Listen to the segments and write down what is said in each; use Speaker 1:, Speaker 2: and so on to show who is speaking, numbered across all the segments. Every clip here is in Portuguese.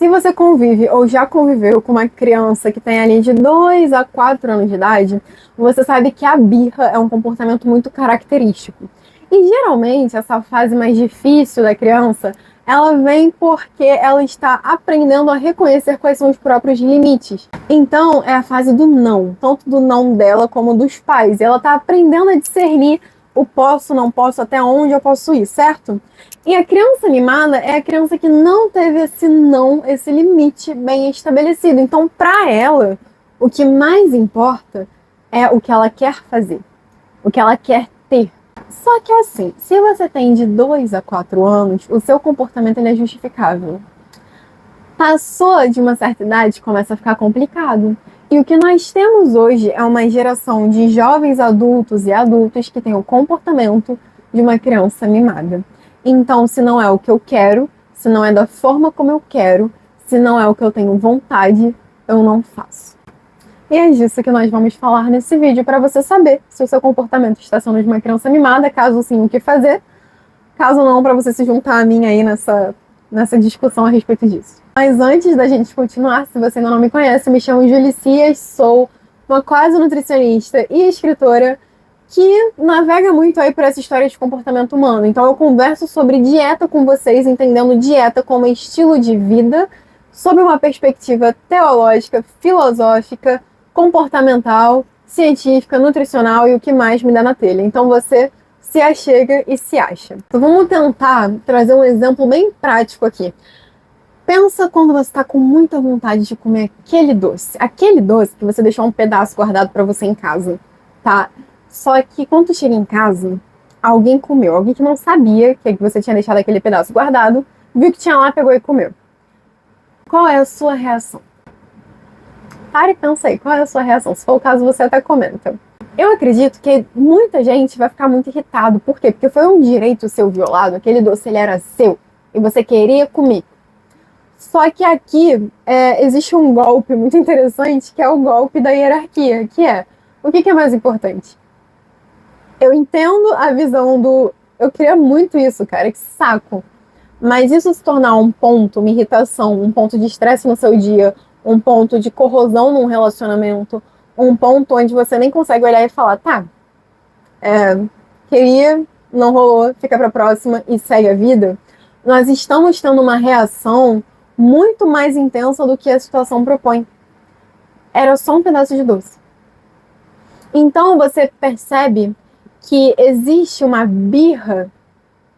Speaker 1: Se você convive ou já conviveu com uma criança que tem ali de 2 a 4 anos de idade, você sabe que a birra é um comportamento muito característico. E geralmente essa fase mais difícil da criança, ela vem porque ela está aprendendo a reconhecer quais são os próprios limites. Então é a fase do não, tanto do não dela como dos pais. E ela está aprendendo a discernir o posso, não posso, até onde eu posso ir, certo? E a criança mimada é a criança que não teve esse não, esse limite bem estabelecido. Então, para ela, o que mais importa é o que ela quer fazer, o que ela quer ter. Só que assim, se você tem de 2 a 4 anos, o seu comportamento ele é justificável. Passou de uma certa idade, começa a ficar complicado. E o que nós temos hoje é uma geração de jovens adultos e adultos que têm o comportamento de uma criança mimada. Então, se não é o que eu quero, se não é da forma como eu quero, se não é o que eu tenho vontade, eu não faço. E é disso que nós vamos falar nesse vídeo para você saber se o seu comportamento está sendo de uma criança mimada, caso sim, o que fazer, caso não, para você se juntar a mim aí nessa discussão a respeito disso. Mas antes da gente continuar, se você ainda não me conhece, me chamo Julicias, sou uma quase nutricionista e escritora que navega muito aí por essa história de comportamento humano. Então eu converso sobre dieta com vocês, entendendo dieta como estilo de vida, sob uma perspectiva teológica, filosófica, comportamental, científica, nutricional e o que mais me dá na telha. Então você se achega e se acha. Então vamos tentar trazer um exemplo bem prático aqui. Pensa quando você está com muita vontade de comer aquele doce que você deixou um pedaço guardado para você em casa, tá? Só que quando tu chega em casa, alguém comeu, alguém que não sabia que você tinha deixado aquele pedaço guardado, viu que tinha lá, pegou e comeu. Qual é a sua reação? Para e pensa aí, qual é a sua reação? Se for o caso, você até comenta. Eu acredito que muita gente vai ficar muito irritado. Por quê? Porque foi um direito seu violado, aquele doce ele era seu e você queria comer. Só que aqui existe um golpe muito interessante, que é o golpe da hierarquia, que é, o que é mais importante? Eu entendo a visão do... Eu queria muito isso, cara, que saco. Mas isso se tornar um ponto, uma irritação, um ponto de estresse no seu dia, um ponto de corrosão num relacionamento, um ponto onde você nem consegue olhar e falar, tá, queria, não rolou, fica pra próxima e segue a vida. Nós estamos tendo uma reação muito mais intensa do que a situação propõe. Era só um pedaço de doce. Então você percebe que existe uma birra,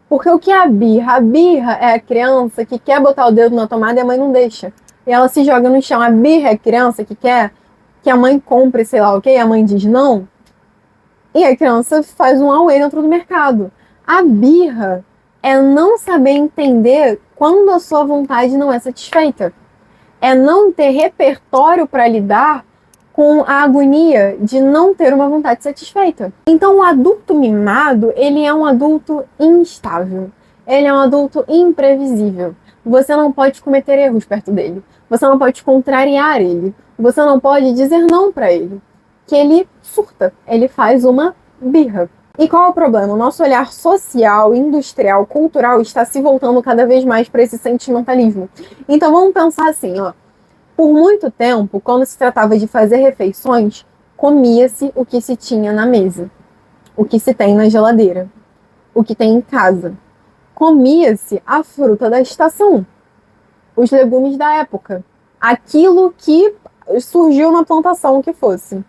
Speaker 1: porque o que é a birra? A birra é a criança que quer botar o dedo na tomada e a mãe não deixa. E ela se joga no chão. A birra é a criança que quer que a mãe compre, sei lá o quê, e a mãe diz não. E a criança faz um auê dentro do mercado. A birra é não saber entender quando a sua vontade não é satisfeita. É não ter repertório para lidar com a agonia de não ter uma vontade satisfeita. Então o adulto mimado, ele é um adulto instável. Ele é um adulto imprevisível. Você não pode cometer erros perto dele. Você não pode contrariar ele. Você não pode dizer não para ele. Que ele surta. Ele faz uma birra. E qual é o problema? O nosso olhar social, industrial, cultural está se voltando cada vez mais para esse sentimentalismo. Então vamos pensar assim, ó. Por muito tempo, quando se tratava de fazer refeições, comia-se o que se tinha na mesa, o que se tem na geladeira, o que tem em casa. Comia-se a fruta da estação, os legumes da época, aquilo que surgiu na plantação que fosse.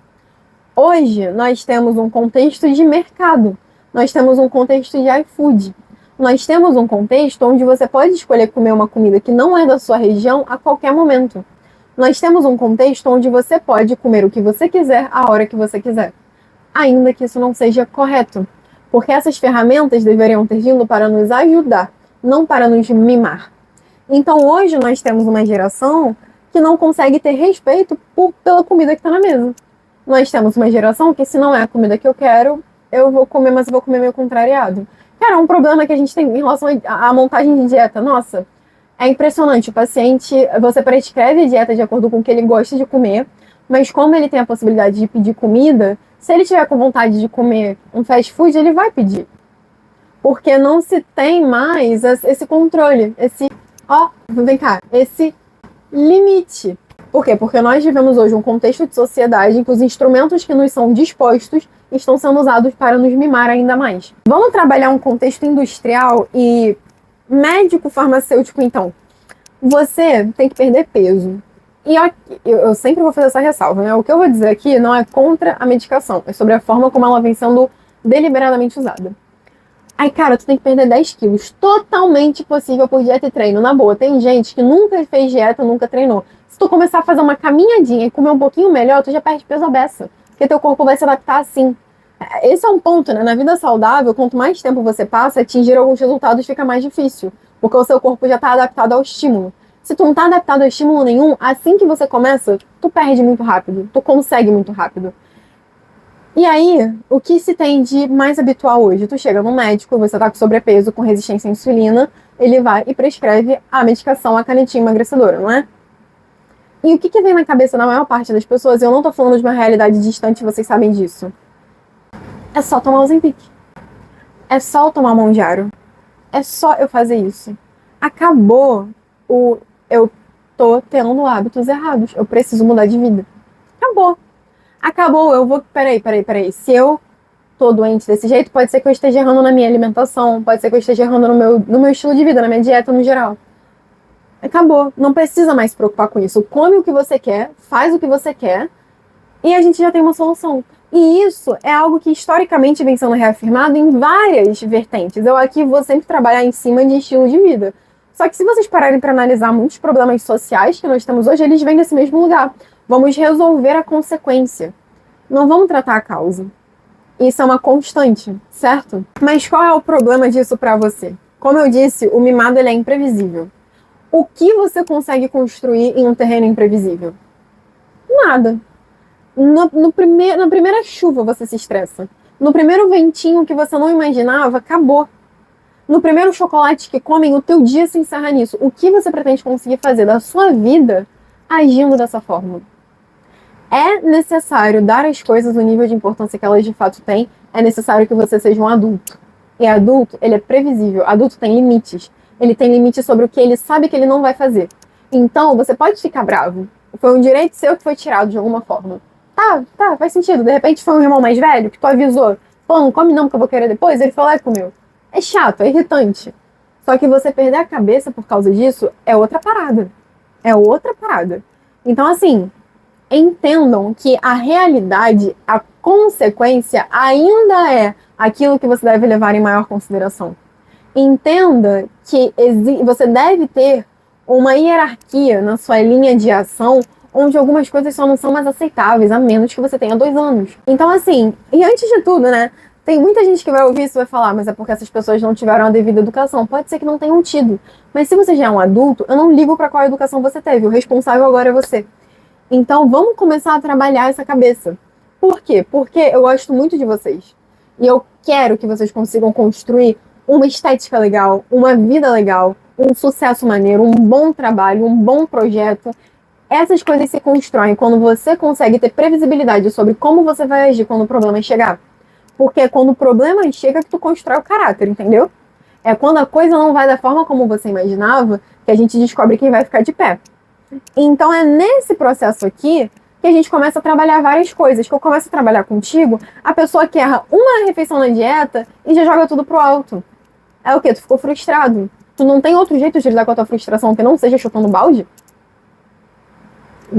Speaker 1: Hoje, nós temos um contexto de mercado, nós temos um contexto de iFood, nós temos um contexto onde você pode escolher comer uma comida que não é da sua região a qualquer momento. Nós temos um contexto onde você pode comer o que você quiser, a hora que você quiser. Ainda que isso não seja correto. Porque essas ferramentas deveriam ter vindo para nos ajudar, não para nos mimar. Então hoje nós temos uma geração que não consegue ter respeito pela comida que está na mesa. Nós temos uma geração que se não é a comida que eu quero, eu vou comer, mas eu vou comer meio contrariado. Cara, é um problema que a gente tem em relação à montagem de dieta. Nossa, é impressionante, o paciente, você prescreve a dieta de acordo com o que ele gosta de comer, mas como ele tem a possibilidade de pedir comida, se ele tiver com vontade de comer um fast food, ele vai pedir. Porque não se tem mais esse controle, vem cá, esse limite. Por quê? Porque nós vivemos hoje um contexto de sociedade em que os instrumentos que nos são dispostos estão sendo usados para nos mimar ainda mais. Vamos trabalhar um contexto industrial e médico farmacêutico, então. Você tem que perder peso. E eu sempre vou fazer essa ressalva, né? O que eu vou dizer aqui não é contra a medicação, é sobre a forma como ela vem sendo deliberadamente usada. Aí, cara, tu tem que perder 10 quilos. Totalmente possível por dieta e treino. Na boa, tem gente que nunca fez dieta, nunca treinou. Se tu começar a fazer uma caminhadinha e comer um pouquinho melhor, tu já perde peso à beça. Porque teu corpo vai se adaptar assim. Esse é um ponto, né? Na vida saudável, quanto mais tempo você passa, atingir alguns resultados fica mais difícil. Porque o seu corpo já tá adaptado ao estímulo. Se tu não tá adaptado a estímulo nenhum, assim que você começa, tu perde muito rápido. Tu consegue muito rápido. E aí, o que se tem de mais habitual hoje? Tu chega no médico, você tá com sobrepeso, com resistência à insulina, ele vai e prescreve a medicação, a canetinha emagrecedora, não é? E o que vem na cabeça da maior parte das pessoas, eu não tô falando de uma realidade distante, vocês sabem disso. É só tomar o Ozempic. É só eu tomar Mounjaro. É só eu fazer isso. Acabou eu tô tendo hábitos errados. Eu preciso mudar de vida. Acabou, eu vou... Peraí. Se eu tô doente desse jeito, pode ser que eu esteja errando na minha alimentação, pode ser que eu esteja errando no meu estilo de vida, na minha dieta no geral. Acabou, não precisa mais se preocupar com isso. Come o que você quer, faz o que você quer, e a gente já tem uma solução. E isso é algo que historicamente vem sendo reafirmado em várias vertentes. Eu aqui vou sempre trabalhar em cima de estilo de vida. Só que se vocês pararem para analisar muitos problemas sociais que nós temos hoje, eles vêm desse mesmo lugar. Vamos resolver a consequência. Não vamos tratar a causa. Isso é uma constante, certo? Mas qual é o problema disso para você? Como eu disse, o mimado ele é imprevisível. O que você consegue construir em um terreno imprevisível? Nada. Na primeira chuva você se estressa. No primeiro ventinho que você não imaginava, acabou. No primeiro chocolate que comem, o teu dia se encerra nisso. O que você pretende conseguir fazer da sua vida agindo dessa forma? É necessário dar às coisas o nível de importância que elas de fato têm. É necessário que você seja um adulto. E adulto, ele é previsível. Adulto tem limites. Ele tem limites sobre o que ele sabe que ele não vai fazer. Então, você pode ficar bravo. Foi um direito seu que foi tirado de alguma forma. Tá, faz sentido. De repente foi um irmão mais velho que tu avisou. Pô, não come não, porque eu vou querer depois. Ele foi lá e comeu. É chato, é irritante. Só que você perder a cabeça por causa disso é outra parada. É outra parada. Então, assim, entendam que a realidade, a consequência, ainda é aquilo que você deve levar em maior consideração. Entenda que você deve ter uma hierarquia na sua linha de ação, onde algumas coisas só não são mais aceitáveis, a menos que você tenha 2 anos. Então, assim, e antes de tudo, né? Tem muita gente que vai ouvir isso e vai falar, mas é porque essas pessoas não tiveram a devida educação. Pode ser que não tenham tido. Mas se você já é um adulto, eu não ligo para qual educação você teve. O responsável agora é você. Então, vamos começar a trabalhar essa cabeça. Por quê? Porque eu gosto muito de vocês. E eu quero que vocês consigam construir uma estética legal, uma vida legal, um sucesso maneiro, um bom trabalho, um bom projeto. Essas coisas se constroem quando você consegue ter previsibilidade sobre como você vai agir quando o problema chegar. Porque é quando o problema chega que tu constrói o caráter, entendeu? É quando a coisa não vai da forma como você imaginava que a gente descobre quem vai ficar de pé. Então é nesse processo aqui que a gente começa a trabalhar várias coisas. Que eu começo a trabalhar contigo, a pessoa que erra uma refeição na dieta e já joga tudo pro alto. É o quê? Tu ficou frustrado. Tu não tem outro jeito de lidar com a tua frustração que não seja chutando balde?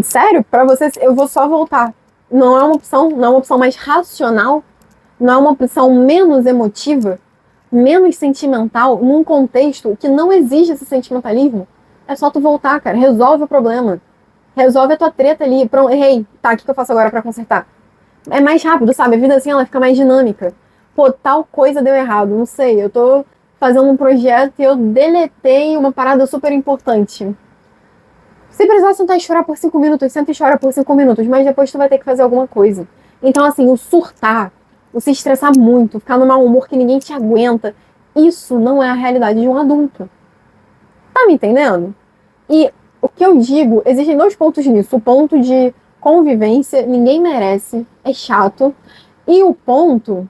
Speaker 1: Sério? Pra você, eu vou só voltar. Não é uma opção mais racional. Não é uma opção menos emotiva, menos sentimental, num contexto que não exige esse sentimentalismo. É só tu voltar, cara. Resolve o problema. Resolve a tua treta ali. Pronto, errei. Tá, o que eu faço agora pra consertar? É mais rápido, sabe? A vida assim, ela fica mais dinâmica. Pô, tal coisa deu errado. Não sei, eu tô fazendo um projeto e eu deletei uma parada super importante. Se precisar sentar e chorar por 5 minutos, senta e chora por 5 minutos. Mas depois tu vai ter que fazer alguma coisa. Então, assim, o surtar, o se estressar muito, ficar no mau humor que ninguém te aguenta, isso não é a realidade de um adulto. Tá me entendendo? E o que eu digo, existem 2 pontos nisso. O ponto de convivência, ninguém merece, é chato. E o ponto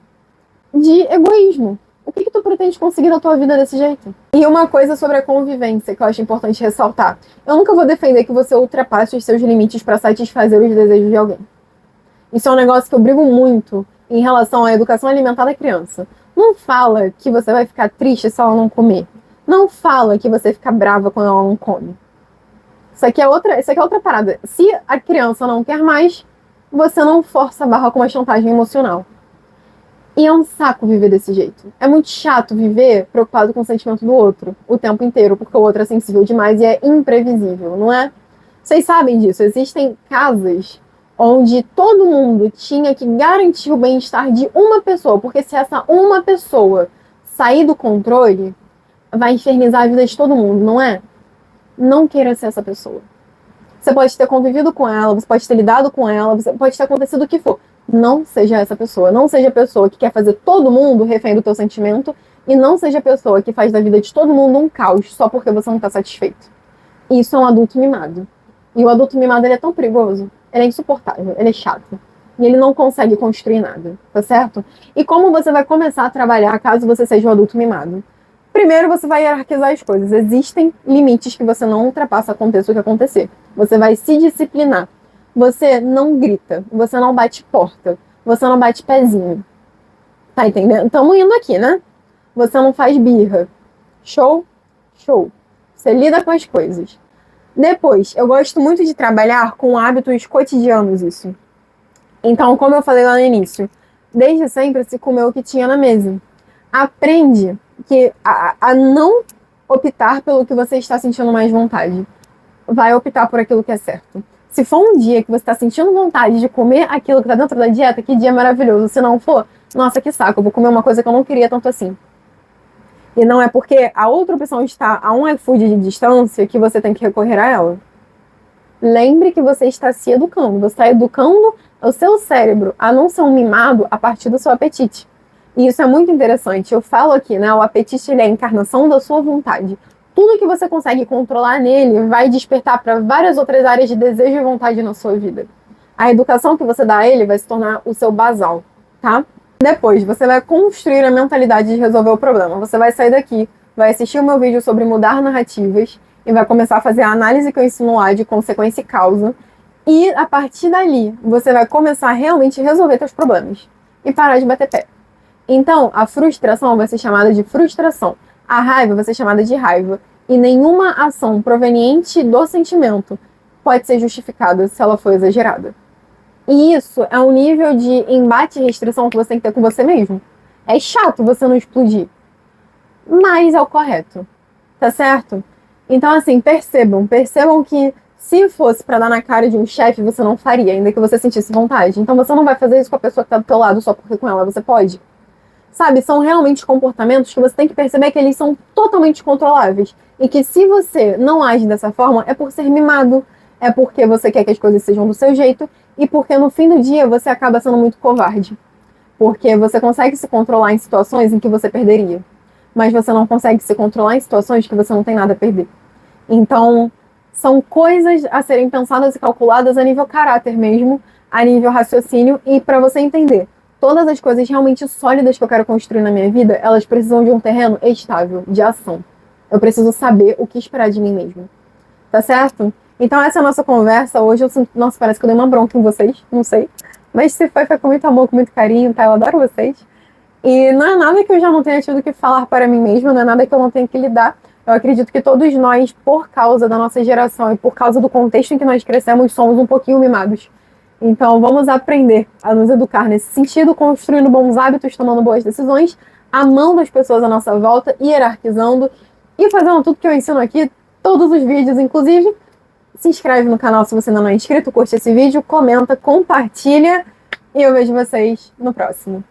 Speaker 1: de egoísmo. O que tu pretende conseguir na tua vida desse jeito? E uma coisa sobre a convivência que eu acho importante ressaltar. Eu nunca vou defender que você ultrapasse os seus limites para satisfazer os desejos de alguém. Isso é um negócio que eu brigo muito em relação à educação alimentar da criança. Não fala que você vai ficar triste se ela não comer. Não fala que você fica brava quando ela não come. Isso aqui é outra parada. Se a criança não quer mais, você não força a barra com uma chantagem emocional. E é um saco viver desse jeito. É muito chato viver preocupado com o sentimento do outro o tempo inteiro, porque o outro é sensível demais e é imprevisível, não é? Vocês sabem disso. Existem casas onde todo mundo tinha que garantir o bem-estar de uma pessoa, porque se essa uma pessoa sair do controle, vai infernizar a vida de todo mundo, não é? Não queira ser essa pessoa. Você pode ter convivido com ela, você pode ter lidado com ela, pode ter acontecido o que for. Não seja essa pessoa. Não seja a pessoa que quer fazer todo mundo refém do teu sentimento e não seja a pessoa que faz da vida de todo mundo um caos só porque você não está satisfeito. Isso é um adulto mimado. E o adulto mimado, ele é tão perigoso, ele é insuportável, ele é chato. E ele não consegue construir nada, tá certo? E como você vai começar a trabalhar caso você seja um adulto mimado? Primeiro, você vai hierarquizar as coisas. Existem limites que você não ultrapassa, aconteça o que acontecer. Você vai se disciplinar. Você não grita, você não bate porta, você não bate pezinho. Tá entendendo? Estamos indo aqui, né? Você não faz birra. Show? Show. Você lida com as coisas. Depois, eu gosto muito de trabalhar com hábitos cotidianos, isso. Então, como eu falei lá no início, desde sempre se comeu o que tinha na mesa. Aprende a não optar pelo que você está sentindo mais vontade. Vai optar por aquilo que é certo. Se for um dia que você está sentindo vontade de comer aquilo que está dentro da dieta, que dia maravilhoso. Se não for, nossa, que saco, eu vou comer uma coisa que eu não queria tanto assim. E não é porque a outra opção está a um iFood de distância que você tem que recorrer a ela. Lembre que você está se educando. Você está educando o seu cérebro a não ser um mimado a partir do seu apetite. E isso é muito interessante. Eu falo aqui, né? O apetite, ele é a encarnação da sua vontade. Tudo que você consegue controlar nele vai despertar para várias outras áreas de desejo e vontade na sua vida. A educação que você dá a ele vai se tornar o seu basal, tá? Depois, você vai construir a mentalidade de resolver o problema. Você vai sair daqui, vai assistir o meu vídeo sobre mudar narrativas e vai começar a fazer a análise que eu ensino lá de consequência e causa. E, a partir dali, você vai começar a realmente resolver seus problemas e parar de bater pé. Então, a frustração vai ser chamada de frustração. A raiva vai ser chamada de raiva. E nenhuma ação proveniente do sentimento pode ser justificada se ela for exagerada. E isso é um nível de embate e restrição que você tem que ter com você mesmo. É chato você não explodir, mas é o correto, tá certo? Então, assim, percebam que se fosse pra dar na cara de um chefe, você não faria, ainda que você sentisse vontade. Então você não vai fazer isso com a pessoa que tá do teu lado só porque com ela você pode. Sabe, são realmente comportamentos que você tem que perceber que eles são totalmente controláveis. E que se você não age dessa forma, é por ser mimado, é porque você quer que as coisas sejam do seu jeito, e porque no fim do dia você acaba sendo muito covarde. Porque você consegue se controlar em situações em que você perderia. Mas você não consegue se controlar em situações que você não tem nada a perder. Então, são coisas a serem pensadas e calculadas a nível caráter mesmo, a nível raciocínio, e para você entender. Todas as coisas realmente sólidas que eu quero construir na minha vida, elas precisam de um terreno estável, de ação. Eu preciso saber o que esperar de mim mesmo. Tá certo? Então essa é a nossa conversa. Hoje eu sinto... Nossa, parece que eu dei uma bronca em vocês. Não sei. Mas se foi com muito amor, com muito carinho, tá? Eu adoro vocês. E não é nada que eu já não tenha tido que falar para mim mesma. Não é nada que eu não tenha que lidar. Eu acredito que todos nós, por causa da nossa geração e por causa do contexto em que nós crescemos, somos um pouquinho mimados. Então vamos aprender a nos educar nesse sentido, construindo bons hábitos, tomando boas decisões, amando as pessoas à nossa volta, hierarquizando e fazendo tudo que eu ensino aqui, todos os vídeos, inclusive. Se inscreve no canal se você ainda não é inscrito, curte esse vídeo, comenta, compartilha e eu vejo vocês no próximo.